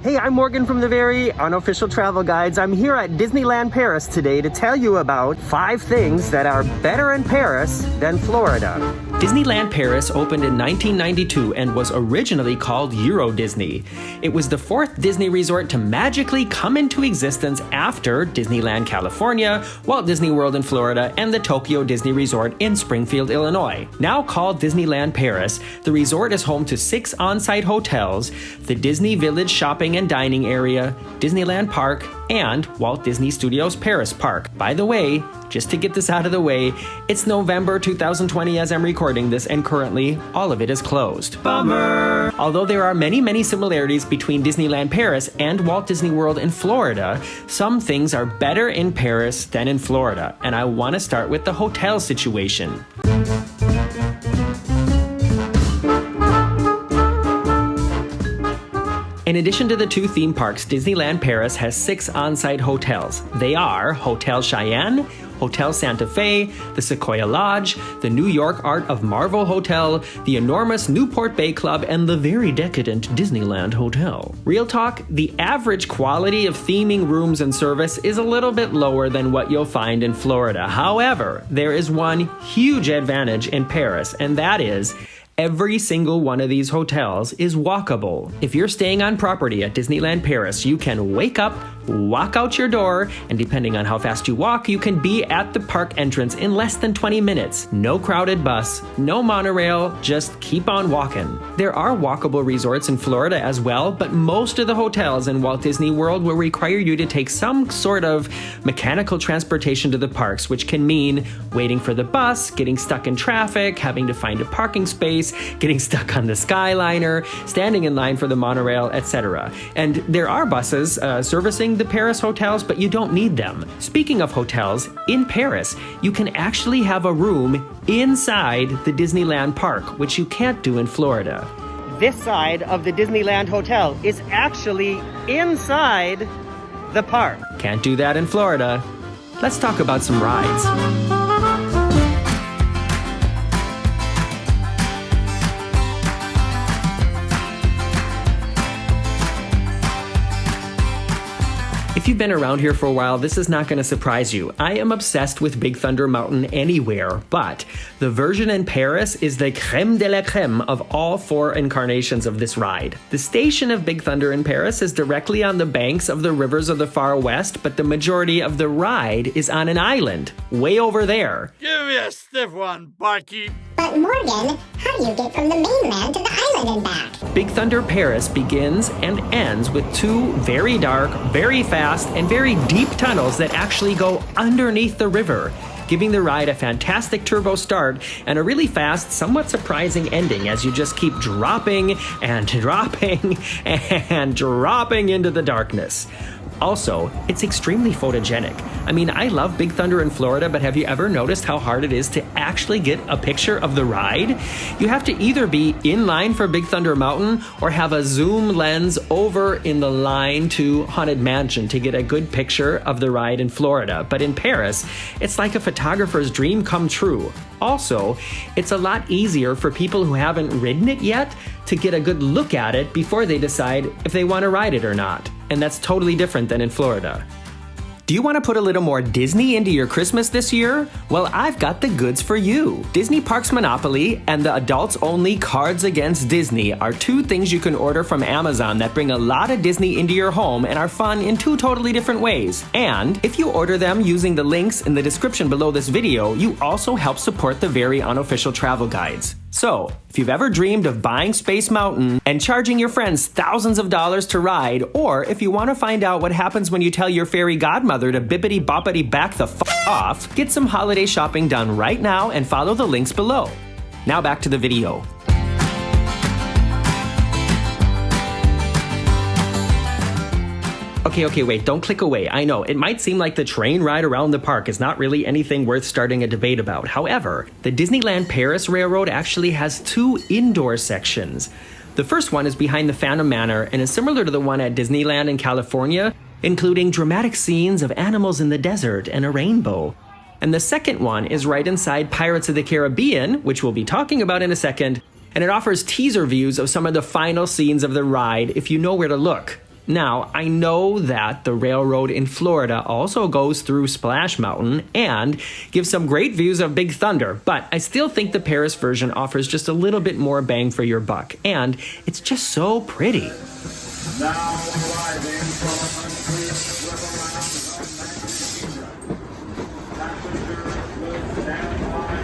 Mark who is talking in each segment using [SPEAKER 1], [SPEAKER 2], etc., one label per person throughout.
[SPEAKER 1] Hey, I'm Morgan from the very unofficial travel guides. I'm here at Disneyland Paris today to tell you about 5 things that are better in Paris than Florida.
[SPEAKER 2] Disneyland Paris opened in 1992 and was originally called EuroDisney. It was the 4th Disney resort to magically come into existence after Disneyland California, Walt Disney World in Florida, and the Tokyo Disney Resort in Springfield, Illinois. Now called Disneyland Paris, the resort is home to 6 on-site hotels, the Disney Village shopping and dining area, Disneyland Park, and Walt Disney Studios Paris Park. By the way, just to get this out of the way, it's November 2020 as I'm recording this, and currently, all of it is closed. Bummer! Although there are many similarities between Disneyland Paris and Walt Disney World in Florida, some things are better in Paris than in Florida, and I want to start with the hotel situation. In addition to the 2 theme parks, Disneyland Paris has 6 on-site hotels. They are Hotel Cheyenne, Hotel Santa Fe, the Sequoia Lodge, the New York Art of Marvel Hotel, the enormous Newport Bay Club, and the very decadent Disneyland Hotel. Real talk, the average quality of theming, rooms, and service is a little bit lower than what you'll find in Florida. However, there is one huge advantage in Paris, and that is every single one of these hotels is walkable. If you're staying on property at Disneyland Paris, you can wake up, walk out your door, and depending on how fast you walk, you can be at the park entrance in less than 20 minutes. No crowded bus, no monorail, just keep on walking. There are walkable resorts in Florida as well, but most of the hotels in Walt Disney World will require you to take some sort of mechanical transportation to the parks, which can mean waiting for the bus, getting stuck in traffic, having to find a parking space, getting stuck on the Skyliner, standing in line for the monorail, etc. And there are buses servicing the Paris hotels, but you don't need them. Speaking of hotels, in Paris, you can actually have a room inside the Disneyland park, which you can't do in Florida.
[SPEAKER 1] This side of the Disneyland Hotel is actually inside the park.
[SPEAKER 2] Can't do that in Florida. Let's talk about some rides. If you've been around here for a while, this is not going to surprise you. I am obsessed with Big Thunder Mountain anywhere, but the version in Paris is the crème de la crème of all 4 incarnations of this ride. The station of Big Thunder in Paris is directly on the banks of the rivers of the far west, but the majority of the ride is on an island, way over there.
[SPEAKER 3] Give me a stiff one, barkeep.
[SPEAKER 4] But Morgan, how do you get from the mainland to the island and back?
[SPEAKER 2] Big Thunder Paris begins and ends with 2 very dark, very fast, and very deep tunnels that actually go underneath the river, giving the ride a fantastic turbo start and a really fast, somewhat surprising ending as you just keep dropping and dropping and dropping into the darkness. Also, it's extremely photogenic. I mean, I love Big Thunder in Florida, but have you ever noticed how hard it is to actually get a picture of the ride? You have to either be in line for Big Thunder Mountain or have a zoom lens over in the line to Haunted Mansion to get a good picture of the ride in Florida. But in Paris, it's like a photographer's dream come true. Also, it's a lot easier for people who haven't ridden it yet to get a good look at it before they decide if they want to ride it or not. And that's totally different than in Florida. Do you want to put a little more Disney into your Christmas this year? Well, I've got the goods for you. Disney Parks Monopoly and the adults-only Cards Against Disney are 2 things you can order from Amazon that bring a lot of Disney into your home and are fun in 2 totally different ways. And if you order them using the links in the description below this video, you also help support the very unofficial travel guides. So, if you've ever dreamed of buying Space Mountain and charging your friends thousands of dollars to ride, or if you want to find out what happens when you tell your fairy godmother to bippity-boppity back the off, get some holiday shopping done right now and follow the links below. Now back to the video. Okay, wait, don't click away. I know, it might seem like the train ride around the park is not really anything worth starting a debate about. However, the Disneyland Paris Railroad actually has 2 indoor sections. The first one is behind the Phantom Manor and is similar to the one at Disneyland in California, including dramatic scenes of animals in the desert and a rainbow. And the second one is right inside Pirates of the Caribbean, which we'll be talking about in a second, and it offers teaser views of some of the final scenes of the ride if you know where to look. Now, I know that the railroad in Florida also goes through Splash Mountain and gives some great views of Big Thunder, but I still think the Paris version offers just a little bit more bang for your buck, and it's just so pretty.
[SPEAKER 5] Now arriving from an unclear river mouth, passengers will stand by the door.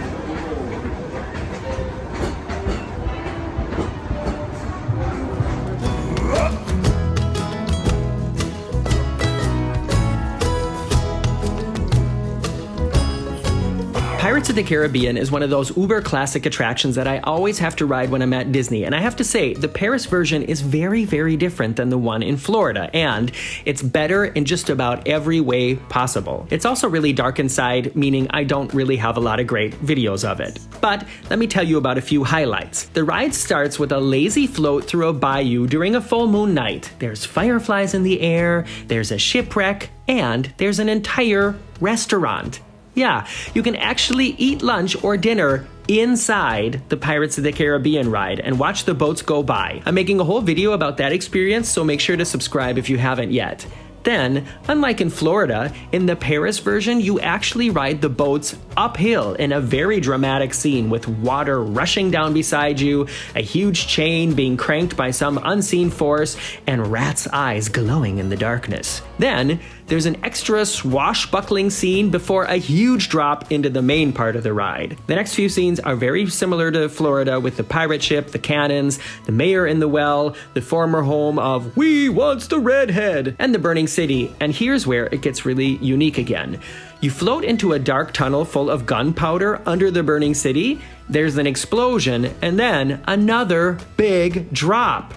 [SPEAKER 2] Pirates of the Caribbean is one of those uber classic attractions that I always have to ride when I'm at Disney, and I have to say, the Paris version is very, very different than the one in Florida, and it's better in just about every way possible. It's also really dark inside, meaning I don't really have a lot of great videos of it. But let me tell you about a few highlights. The ride starts with a lazy float through a bayou during a full moon night. There's fireflies in the air, there's a shipwreck, and there's an entire restaurant. Yeah, you can actually eat lunch or dinner inside the Pirates of the Caribbean ride and watch the boats go by. I'm making a whole video about that experience, so make sure to subscribe if you haven't yet. Then, unlike in Florida, in the Paris version, you actually ride the boats uphill in a very dramatic scene with water rushing down beside you, a huge chain being cranked by some unseen force, and rats' eyes glowing in the darkness. Then, there's an extra swashbuckling scene before a huge drop into the main part of the ride. The next few scenes are very similar to Florida with the pirate ship, the cannons, the mayor in the well, the former home of "We Wants the Redhead," and the burning city. And here's where it gets really unique again. You float into a dark tunnel full of gunpowder under the burning city, there's an explosion, and then another big drop.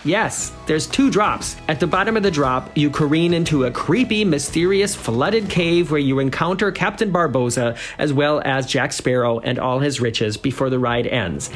[SPEAKER 2] Yes, there's two drops. At the bottom of the drop, you careen into a creepy, mysterious, flooded cave where you encounter Captain Barbossa as well as Jack Sparrow and all his riches before the ride ends.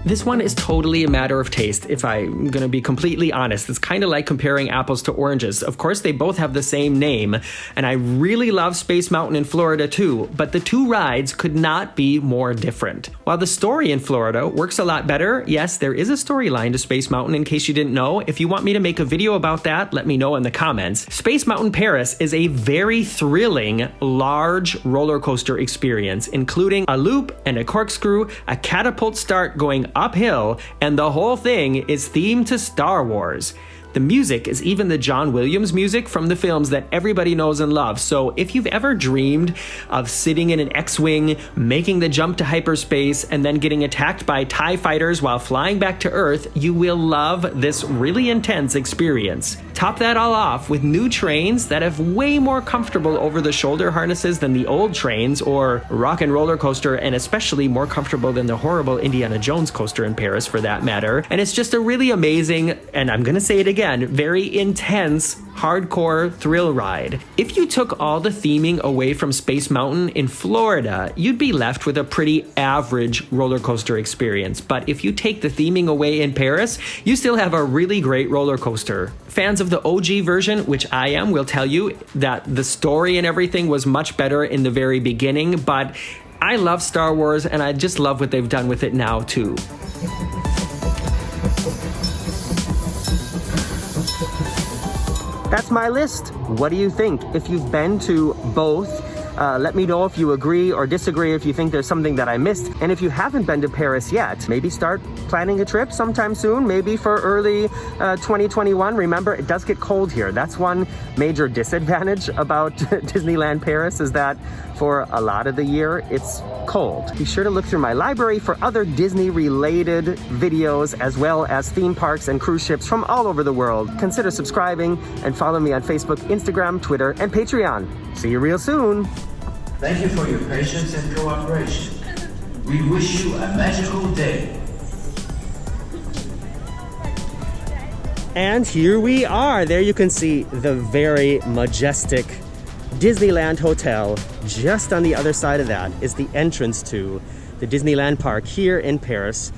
[SPEAKER 2] This one is totally a matter of taste, if I'm gonna be completely honest. It's kind of like comparing apples to oranges. Of course, they both have the same name, and I really love Space Mountain in Florida too, but the two rides could not be more different. While the story in Florida works a lot better, yes, there is a storyline to Space Mountain in case you didn't know. If you want me to make a video about that, let me know in the comments. Space Mountain Paris is a very thrilling, large roller coaster experience, including a loop and a corkscrew, a catapult start going uphill, and the whole thing is themed to Star Wars. The music is even the John Williams music from the films that everybody knows and loves. So if you've ever dreamed of sitting in an X-Wing, making the jump to hyperspace, and then getting attacked by TIE fighters while flying back to Earth, you will love this really intense experience. Top that all off with new trains that have way more comfortable over-the-shoulder harnesses than the old trains, or Rock and Roller Coaster, and especially more comfortable than the horrible Indiana Jones coaster in Paris for that matter. And it's just a really amazing, and I'm gonna say it again, very intense, hardcore thrill ride. If you took all the theming away from Space Mountain in Florida, you'd be left with a pretty average roller coaster experience. But if you take the theming away in Paris, you still have a really great roller coaster. Fans of the OG version, which I am, will tell you that the story and everything was much better in the very beginning, but I love Star Wars and I just love what they've done with it now too.
[SPEAKER 1] That's my list. What do you think? If you've been to both, let me know if you agree or disagree, if you think there's something that I missed. And if you haven't been to Paris yet, maybe start planning a trip sometime soon, maybe for early 2021. Remember, it does get cold here. That's one major disadvantage about Disneyland Paris, is that for a lot of the year, it's cold. Be sure to look through my library for other Disney-related videos, as well as theme parks and cruise ships from all over the world. Consider subscribing and follow me on Facebook, Instagram, Twitter, and Patreon. See you real soon.
[SPEAKER 6] Thank you for your patience and cooperation. We wish you a magical day.
[SPEAKER 1] And here we are. There you can see the very majestic Disneyland Hotel. Just on the other side of that is the entrance to the Disneyland Park here in Paris.